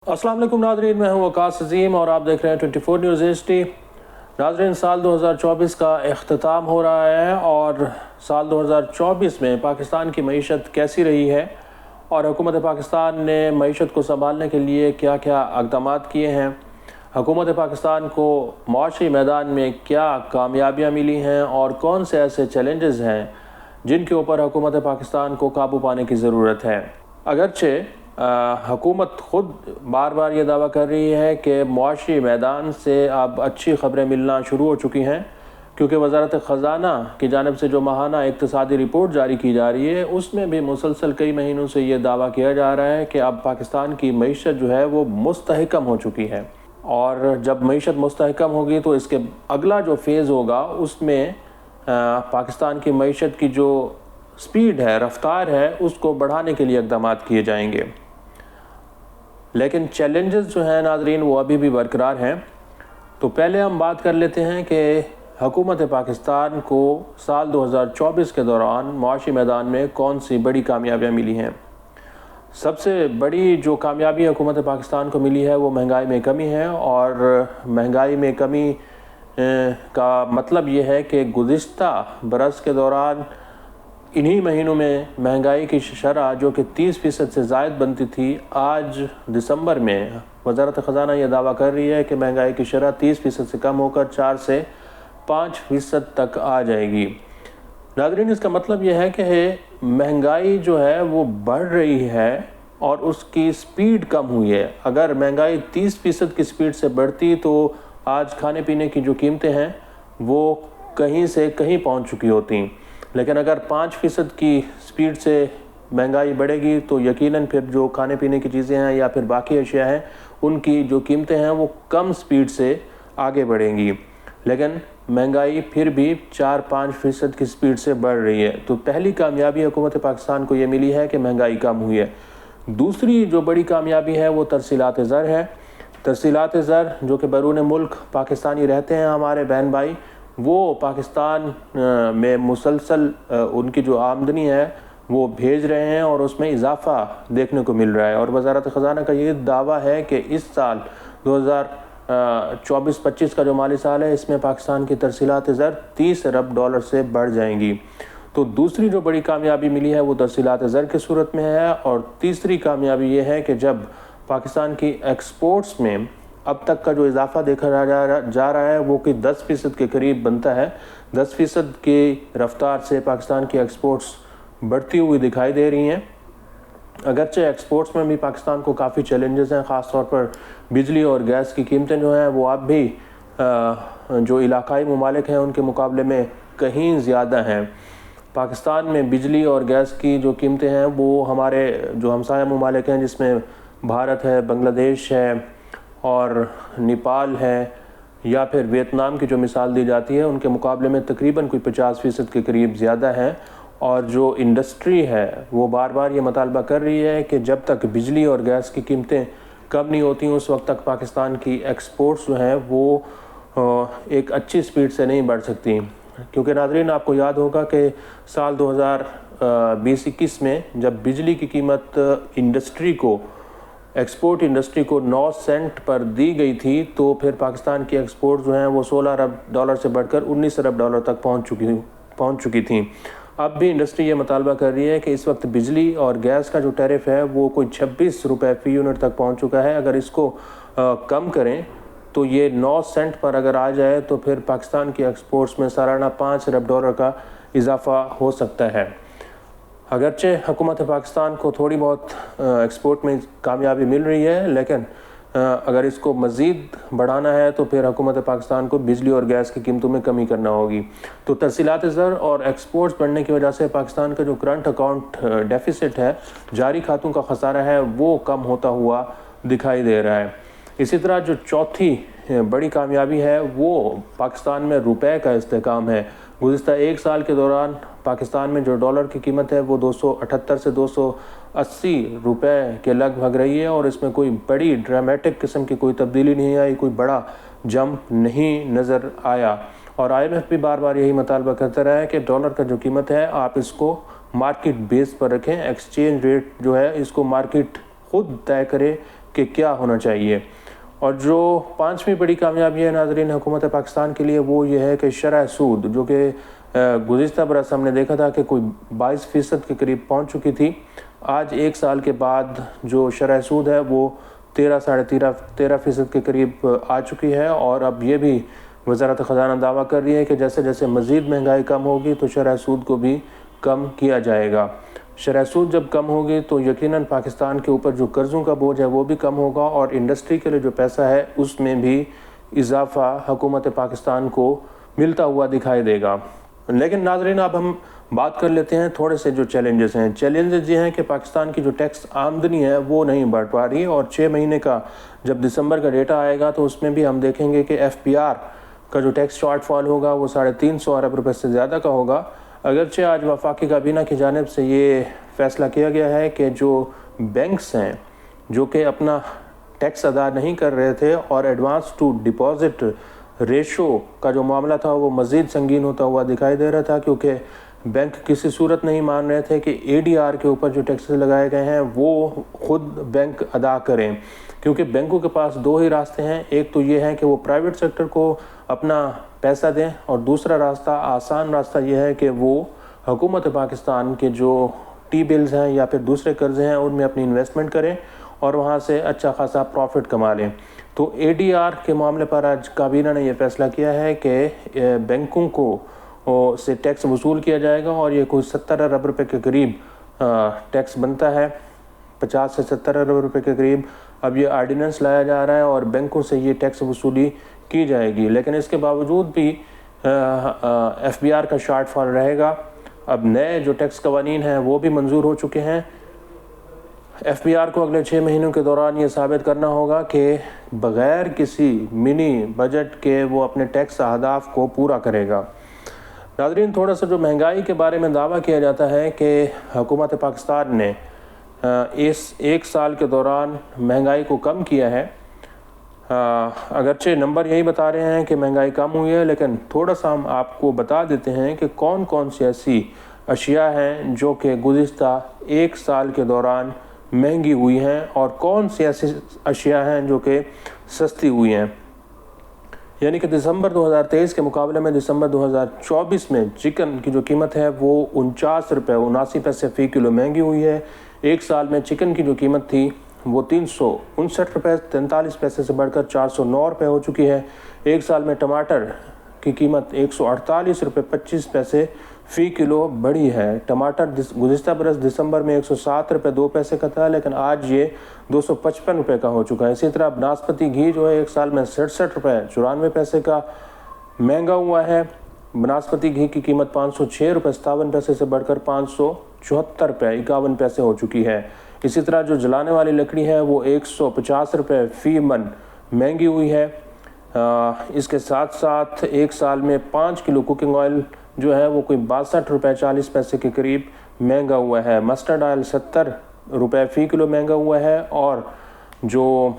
अस्सलाम वालेकुम नाज़रीन, मैं हूं वकास अज़ीम और आप देख रहे हैं 24 न्यूज़ HD। नाज़रीन, साल 2024 का अख्ताम हो रहा है और साल 2024 में पाकिस्तान की मईशत कैसी रही है और हुकूमत पाकिस्तान ने मईशत को संभालने के लिए क्या क्या इक़दाम किए हैं, हुकूमत पाकिस्तान को माशी मैदान में क्या कामयाबियाँ मिली हैं और कौन से ऐसे चैलेंजेस हैं जिनके ऊपर हुकूमत पाकिस्तान को काबू पाने की ज़रूरत है। अगरचे हुकूमत ख़ुद बार बार ये दावा कर रही है कि मुआशी मैदान से अब अच्छी ख़बरें मिलना शुरू हो चुकी हैं, क्योंकि वज़ारत ख़ज़ाना की जानिब से जो माहाना इक़्तिसादी रिपोर्ट जारी की जा रही है उसमें भी मुसलसल कई महीनों से ये दावा किया जा रहा है कि अब पाकिस्तान की मईशत जो है वो मुस्तहकम हो चुकी है। और जब मईशत मुस्तहकम होगी तो इसके अगला जो फेज़ होगा उसमें पाकिस्तान की मईशत की जो स्पीड है, रफ्तार है, उसको बढ़ाने के लिए इक़दाम किए जाएंगे। लेकिन चैलेंजेस जो हैं नाज़रीन वो अभी भी बरकरार हैं। तो पहले हम बात कर लेते हैं कि हुकूमत पाकिस्तान को साल 2024 के दौरान मुआशी मैदान में कौन सी बड़ी कामयाबियाँ मिली हैं। सबसे बड़ी जो कामयाबी हुकूमत पाकिस्तान को मिली है वो महंगाई में कमी है। और महंगाई में कमी का मतलब ये है कि गुज़िश्ता बरस के दौरान इन्हीं महीनों में महंगाई की शरह जो कि 30% से ज़ायद बनती थी, आज दिसंबर में वज़ारत ख़ज़ाना यह दावा कर रही है कि महंगाई की शरह 30% से कम होकर 4 से 5% तक आ जाएगी। नाज़रीन, इसका मतलब यह है कि महंगाई जो है वो बढ़ रही है और उसकी स्पीड कम हुई है। अगर महंगाई 30% की स्पीड से बढ़ती तो आज खाने पीने की जो कीमतें हैं वो कहीं से कहीं पहुंच चुकी होती, लेकिन अगर 5% की स्पीड से महंगाई बढ़ेगी तो यकीनन फिर जो खाने पीने की चीज़ें हैं या फिर बाकी अशिया हैं उनकी जो कीमतें हैं वो कम स्पीड से आगे बढ़ेंगी, लेकिन महंगाई फिर भी 4-5% की स्पीड से बढ़ रही है। तो पहली कामयाबी हुकूमत पाकिस्तान को ये मिली है कि महंगाई कम हुई है। दूसरी जो बड़ी कामयाबी है वो तरसीलात ज़र है। तरसीलात ज़र जो कि बैरून मुल्क पाकिस्तानी रहते हैं हमारे बहन भाई, वो पाकिस्तान में मुसलसल उनकी जो आमदनी है वो भेज रहे हैं और उसमें इजाफ़ा देखने को मिल रहा है। और वज़ारत ख़ज़ाना का ये दावा है कि इस साल 2024-25 का जो माली साल है इसमें पाकिस्तान की तरसीलात ज़र $30 अरब से बढ़ जाएंगी। तो दूसरी जो बड़ी कामयाबी मिली है वो तरसीलात ज़र की सूरत में है। और तीसरी कामयाबी ये है कि जब पाकिस्तान की एक्सपोर्ट्स में अब तक का जो इजाफा देखा जा रहा है वो कि 10% के करीब बनता है। 10% की रफ्तार से पाकिस्तान की एक्सपोर्ट्स बढ़ती हुई दिखाई दे रही हैं। अगरचे एक्सपोर्ट्स में भी पाकिस्तान को काफ़ी चैलेंजेस हैं, ख़ास तौर पर बिजली और गैस की कीमतें जो हैं वो अब भी जो इलाकाई ममालिक हैं उनके मुकाबले में कहीं ज़्यादा हैं। पाकिस्तान में बिजली और गैस की जो कीमतें हैं वो हमारे जो हमसाया ममालिक हैं जिसमें भारत है, बांग्लादेश है और नेपाल है या फिर वियतनाम की जो मिसाल दी जाती है उनके मुकाबले में तकरीबन कोई 50% के करीब ज़्यादा है। और जो इंडस्ट्री है वो बार बार ये मुतालबा कर रही है कि जब तक बिजली और गैस की कीमतें कम नहीं होती उस वक्त तक पाकिस्तान की एक्सपोर्ट्स जो हैं वो एक अच्छी स्पीड से नहीं बढ़ सकती। क्योंकि नाज़रीन, आपको याद होगा कि साल 2020-21 में जब बिजली की कीमत एक्सपोर्ट इंडस्ट्री को 9 सेंट पर दी गई थी तो फिर पाकिस्तान की एक्सपोर्ट जो हैं वो $16 अरब से बढ़कर $19 अरब तक पहुंच चुकी थी। अब भी इंडस्ट्री ये मुतालबा कर रही है कि इस वक्त बिजली और गैस का जो टैरिफ है वो कोई 26 रुपये फ़ी यूनिट तक पहुंच चुका है। अगर इसको कम करें तो ये 9 सेंट पर अगर आ जाए तो फिर पाकिस्तान की एक्सपोर्ट्स में सालाना $5 अरब का इजाफ़ा हो सकता है। अगरचे हुकूमत पाकिस्तान को थोड़ी बहुत एक्सपोर्ट में कामयाबी मिल रही है, लेकिन अगर इसको मज़ीद बढ़ाना है तो फिर हुकूमत पाकिस्तान को बिजली और गैस की कीमतों में कमी करना होगी। तो तरसीलात ज़र और एक्सपोर्ट्स बढ़ने की वजह से पाकिस्तान का जो करंट अकाउंट डेफिसिट है, जारी खातों का खसारा है, वो कम होता हुआ दिखाई दे रहा है। इसी तरह जो चौथी बड़ी कामयाबी है वो पाकिस्तान में रुपए का इस्तेहकाम है। गुज़िश्ता एक साल के दौरान पाकिस्तान में जो डॉलर की कीमत है वो 278 से 280 रुपए के लगभग रही है और इसमें कोई बड़ी ड्रामेटिक किस्म की कोई तब्दीली नहीं आई, कोई बड़ा जंप नहीं नज़र आया। और IMF भी बार बार यही मुतालबा करता रहा है कि डॉलर का जो कीमत है आप इसको मार्केट बेस पर रखें, एक्सचेंज रेट जो है इसको मार्केट खुद तय करे कि क्या होना चाहिए। और जो पांचवी बड़ी कामयाबी है नाज़रीन हुकूमत पाकिस्तान के लिए, वो ये है कि शरह सूद जो कि गुज़िश्ता बरस हमने देखा था कि कोई 22% के करीब पहुंच चुकी थी, आज 1 साल के बाद जो शरह सूद है वो 13-13.5% के करीब आ चुकी है। और अब ये भी वज़ारत ख़ज़ाना दावा कर रही है कि जैसे जैसे मज़ीद महंगाई कम होगी तो शरह सूद को भी कम किया जाएगा। शरह सूद जब कम होगी तो यकीनन पाकिस्तान के ऊपर जो कर्ज़ों का बोझ है वो भी कम होगा और इंडस्ट्री के लिए जो पैसा है उसमें भी इजाफ़ा हुकूमत पाकिस्तान को मिलता हुआ दिखाई देगा। लेकिन नाज़रीन अब हम बात कर लेते हैं थोड़े से जो चैलेंजेस हैं। चैलेंजेस ये हैं कि पाकिस्तान की जो टैक्स आमदनी है वो नहीं बढ़ पा रही, और 6 महीने का जब दिसंबर का डेटा आएगा तो उसमें भी हम देखेंगे कि FPR का जो टैक्स शॉर्टफॉल होगा वो 350 अरब रुपये से ज़्यादा का होगा। अगरचे आज वफाकी काबीना की जानिब से ये फ़ैसला किया गया है कि जो बैंक्स हैं जो कि अपना टैक्स अदा नहीं कर रहे थे और एडवांस टू डिपॉज़िट रेशो का जो मामला था वो मज़ीद संगीन होता हुआ दिखाई दे रहा था, क्योंकि बैंक किसी सूरत नहीं मान रहे थे कि ADR के ऊपर जो टैक्सेस लगाए गए हैं वो ख़ुद बैंक अदा करें, क्योंकि बैंकों के पास 2 ही रास्ते हैं। एक तो ये है कि वो प्राइवेट सेक्टर को अपना पैसा दें, और दूसरा रास्ता, आसान रास्ता ये है कि वो हुकूमत पाकिस्तान के जो T-बिल्स हैं या फिर दूसरे कर्ज़े हैं उनमें अपनी इन्वेस्टमेंट करें और वहाँ से अच्छा खासा प्रॉफिट कमा लें। तो ADR के मामले पर आज काबीना ने यह फ़ैसला किया है कि बैंकों को से टैक्स वसूल किया जाएगा, और ये कोई 70 अरब रुपये के करीब टैक्स बनता है, 50 से 70 अरब रुपये के करीब। अब ये आर्डिनेंस लाया जा रहा है और बैंकों से ये टैक्स वसूली की जाएगी, लेकिन इसके बावजूद भी FBR का शॉर्टफॉल रहेगा। अब नए जो टैक्स कवानीन हैं वो भी मंजूर हो चुके हैं। FBR को अगले 6 महीनों के दौरान ये साबित करना होगा कि बग़ैर किसी मिनी बजट के वो अपने टैक्स अहदाफ को पूरा करेगा। नाज़रीन, थोड़ा सा जो महंगाई के बारे में दावा किया जाता है कि हुकूमत पाकिस्तान ने इस 1 साल के दौरान महंगाई को कम किया है। अगरचे नंबर यही बता रहे हैं कि महंगाई कम हुई है, लेकिन थोड़ा सा हम आपको बता देते हैं कि कौन कौन सी ऐसी अशिया हैं जो कि गुज़िश्ता 1 साल के दौरान महंगी हुई हैं और कौन सी ऐसी अशिया हैं जो कि सस्ती हुई हैं। यानी कि दिसंबर 2023 के मुकाबले में दिसंबर 2024 में चिकन की जो कीमत है वो 49 रुपये 79 पैसे फ़ी किलो महंगी हुई है। 1 साल में चिकन की जो कीमत थी वो 359 रुपये 43 पैसे से बढ़कर 409 रुपये हो चुकी है। 1 साल में टमाटर की कीमत 148 रुपये 25 पैसे फ़ी किलो बढ़ी है। टमाटर गुज़िश्ता बरस दिसंबर में 107 रुपये 2 पैसे का था, लेकिन आज ये 255 रुपये का हो चुका है। इसी तरह बनास्पति घी जो है 1 साल में 67 रुपये 94 पैसे का महंगा हुआ है। बनास्पति घी की कीमत 506 रुपये 57 पैसे से बढ़कर 574 रुपये 51 पैसे हो चुकी है। इसी तरह जो जलाने वाली लकड़ी है वो 150 रुपये फ़ी मन महंगी हुई है। इसके साथ साथ 1 साल में 5 किलो कुकिंग ऑयल जो है वो कोई 62 रुपये 40 पैसे के करीब महंगा हुआ है। मस्टर्ड ऑयल 70 रुपये फ़ी किलो महंगा हुआ है, और जो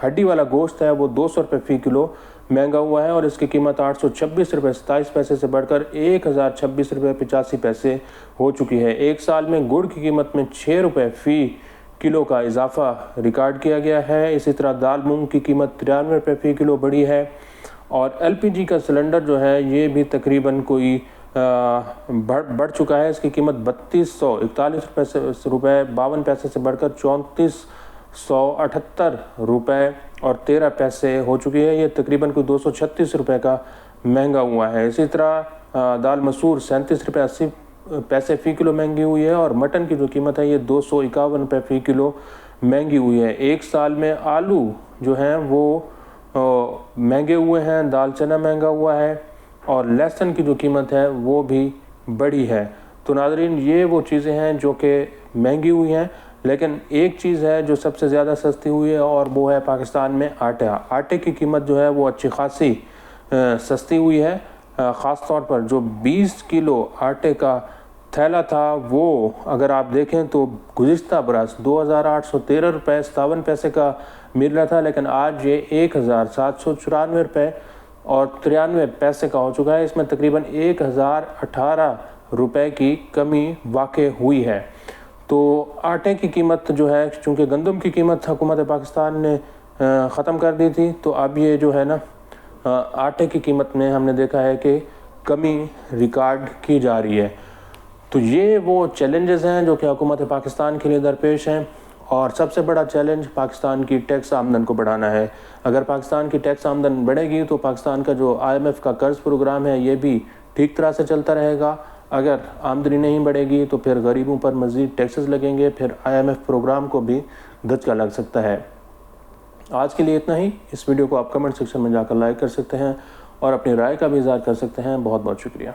हड्डी वाला गोश्त है वो 200 रुपये फ़ी किलो महंगा हुआ है, और इसकी कीमत 826 रुपये 27 पैसे से बढ़कर 1026 रुपये 85 पैसे हो चुकी है। 1 साल में गुड़ की कीमत में 6 रुपये फ़ी किलो का इजाफा रिकॉर्ड किया गया है। इसी तरह दाल मूंग की कीमत 93 रुपये फ़ी किलो बढ़ी है, और LPG का सिलेंडर जो है ये भी तकरीबन कोई बढ़ चुका है। इसकी कीमत 3241 रुपये 52 पैसे से बढ़कर 3478 रुपये और 13 पैसे हो चुकी है। ये तकरीबन कोई 236 रुपये का महंगा हुआ है। इसी तरह दाल मसूर 37 रुपये 80 पैसे फ़ी किलो महंगी हुई है, और मटन की जो कीमत है ये 251 रुपये फ़ी किलो महंगी हुई है। 1 साल में आलू जो हैं वो महंगे हुए हैं, दाल चना महंगा हुआ है, और लहसुन की जो कीमत है वो भी बढ़ी है। तो नाज़रीन, ये वो चीज़ें हैं जो कि महंगी हुई हैं, लेकिन एक चीज़ है जो सबसे ज़्यादा सस्ती हुई है, और वो है पाकिस्तान में आटा। आटे की कीमत जो है वो अच्छी खासी सस्ती हुई है। ख़ास तौर पर जो 20 किलो आटे का थैला था वो अगर आप देखें तो गुज़िश्ता बरस 2813 रुपये 57 पैसे का मिल रहा था, लेकिन आज ये 1794 रुपये और 93 पैसे का हो चुका है। इसमें तकरीबन 1018 रुपये की कमी वाक़ई हुई है। तो आटे की कीमत जो है, चूँकि गंदम की कीमत हुकूमत पाकिस्तान ने ख़त्म कर दी थी, तो अब ये जो है ना आटे की कीमत में हमने देखा है कि कमी रिकॉर्ड की जा रही है। तो ये वो चैलेंजेस हैं जो कि हुकूमत पाकिस्तान के लिए दरपेश हैं। और सबसे बड़ा चैलेंज पाकिस्तान की टैक्स आमदन को बढ़ाना है। अगर पाकिस्तान की टैक्स आमदन बढ़ेगी तो पाकिस्तान का जो IMF का कर्ज प्रोग्राम है ये भी ठीक तरह से चलता रहेगा। अगर आमदनी नहीं बढ़ेगी तो फिर गरीबों पर मज़ीद टैक्सेस लगेंगे, फिर IMF प्रोग्राम को भी धचका लग सकता है। आज के लिए इतना ही। इस वीडियो को आप कमेंट सेक्शन में जाकर लाइक कर सकते हैं और अपनी राय का भी इज़हार कर सकते हैं। बहुत बहुत शुक्रिया।